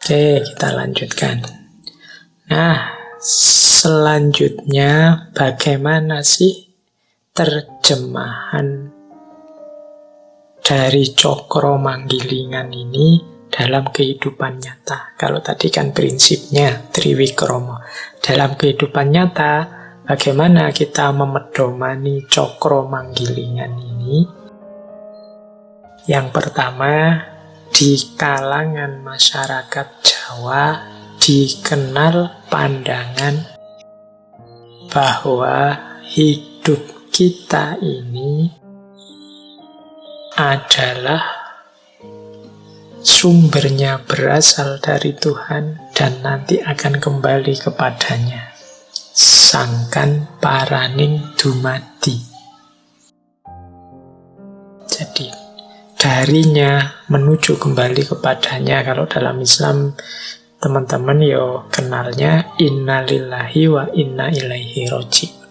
Oke, kita lanjutkan. Nah, selanjutnya bagaimana sih terjemahan dari cokro manggilingan ini dalam kehidupan nyata? Kalau tadi kan prinsipnya triwikromo. Dalam kehidupan nyata, bagaimana kita memedomani cokro manggilingan ini? Yang pertama, di kalangan masyarakat Jawa dikenal pandangan bahwa hidup kita ini adalah sumbernya berasal dari Tuhan dan nanti akan kembali kepadanya. Sangkan paraning dumadi. Jadi darinya menuju kembali kepadanya. Kalau dalam Islam teman-teman yo kenalnya innalillahi wa inna ilaihi roji'un.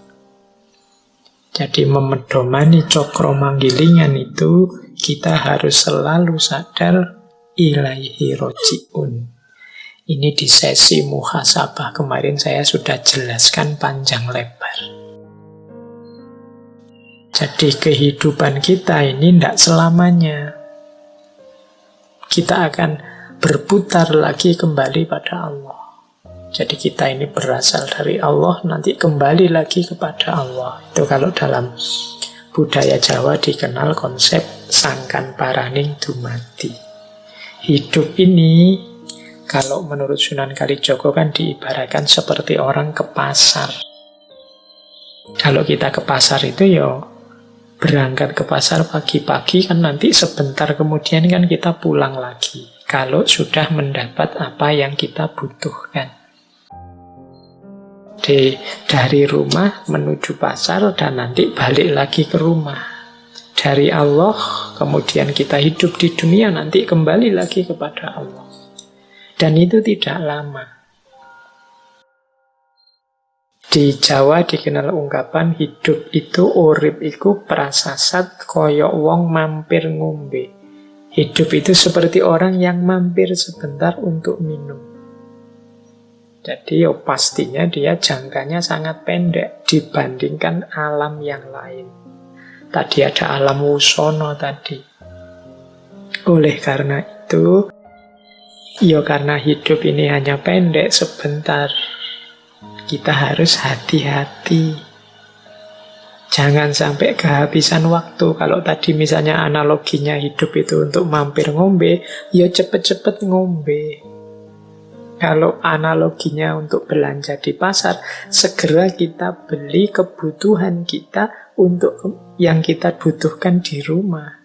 Jadi memedomani cokro manggilingan itu kita harus selalu sadar ilaihi roji'un. Ini di sesi muhasabah kemarin saya sudah jelaskan panjang lebar. Jadi kehidupan kita ini tidak selamanya. Kita akan berputar lagi kembali pada Allah. Jadi kita ini berasal dari Allah, nanti kembali lagi kepada Allah. Itu kalau dalam budaya Jawa dikenal konsep sangkan paraning dumadi. Hidup ini, kalau menurut Sunan Kalijaga kan diibaratkan seperti orang ke pasar. Kalau kita ke pasar itu ya berangkat ke pasar pagi-pagi, kan nanti sebentar kemudian kan kita pulang lagi. Kalau sudah mendapat apa yang kita butuhkan. Dari rumah menuju pasar dan nanti balik lagi ke rumah. Dari Allah, kemudian kita hidup di dunia, nanti kembali lagi kepada Allah. Dan itu tidak lama. Di Jawa dikenal ungkapan hidup itu urip iku prasasat koyok wong mampir ngombe. Hidup itu seperti orang yang mampir sebentar untuk minum. Jadi pastinya dia jangkanya sangat pendek dibandingkan alam yang lain. Tadi ada alam wusono tadi. Oleh karena itu, karena hidup ini hanya pendek sebentar, kita harus hati-hati. Jangan sampai kehabisan waktu. Kalau tadi misalnya analoginya hidup itu untuk mampir ngombe, ya cepet-cepet ngombe. Kalau analoginya untuk belanja di pasar, segera kita beli kebutuhan kita untuk yang kita butuhkan di rumah.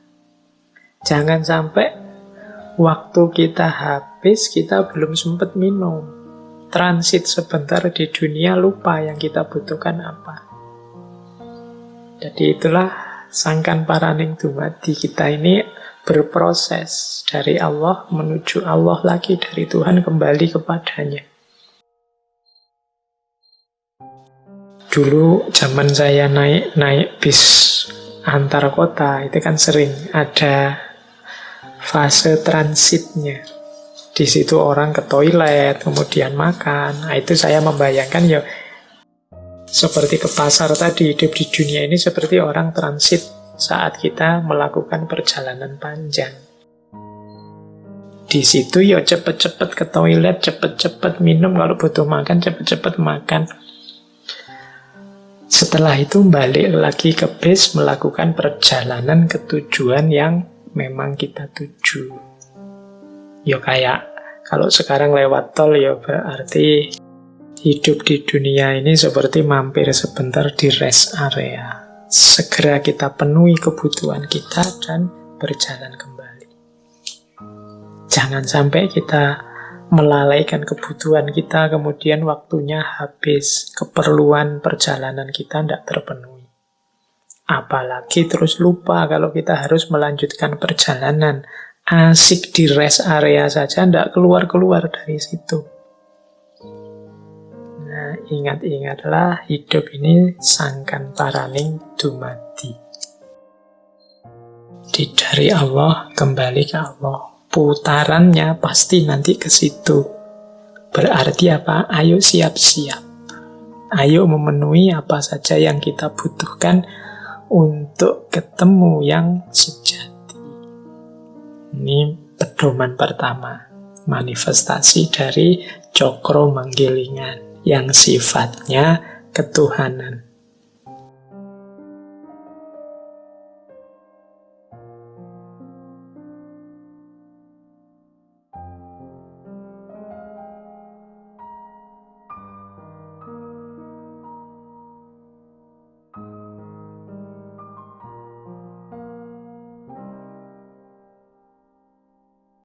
Jangan sampai waktu kita habis, kita belum sempat minum. Transit sebentar di dunia, lupa yang kita butuhkan apa. Jadi itulah sangkan paraning dumadi. Kita ini berproses dari Allah menuju Allah lagi, dari Tuhan kembali kepadanya. Dulu zaman saya naik bis antar kota, itu kan sering ada fase transitnya. Di situ orang ke toilet, kemudian makan. Nah, itu saya membayangkan ya seperti ke pasar tadi, hidup di dunia ini seperti orang transit saat kita melakukan perjalanan panjang. Di situ ya cepet-cepet ke toilet, cepet-cepet minum, kalau butuh makan cepet-cepet makan. Setelah itu balik lagi ke bis, melakukan perjalanan ke tujuan yang memang kita tuju. Ya kayak kalau sekarang lewat tol ya berarti hidup di dunia ini seperti mampir sebentar di rest area. Segera kita penuhi kebutuhan kita dan berjalan kembali. Jangan sampai kita melalaikan kebutuhan kita, kemudian waktunya habis, keperluan perjalanan kita tidak terpenuhi. Apalagi terus lupa kalau kita harus melanjutkan perjalanan. Asik di rest area saja, tidak keluar-keluar dari situ. Nah, ingat-ingatlah hidup ini sangkan paraning dumadi. Dari Allah kembali ke Allah. putarannya pasti nanti ke situ. Berarti apa? Ayo siap-siap. Ayo memenuhi apa saja yang kita butuhkan untuk ketemu yang sejati. Ini pedoman pertama, manifestasi dari cokro manggilingan yang sifatnya ketuhanan.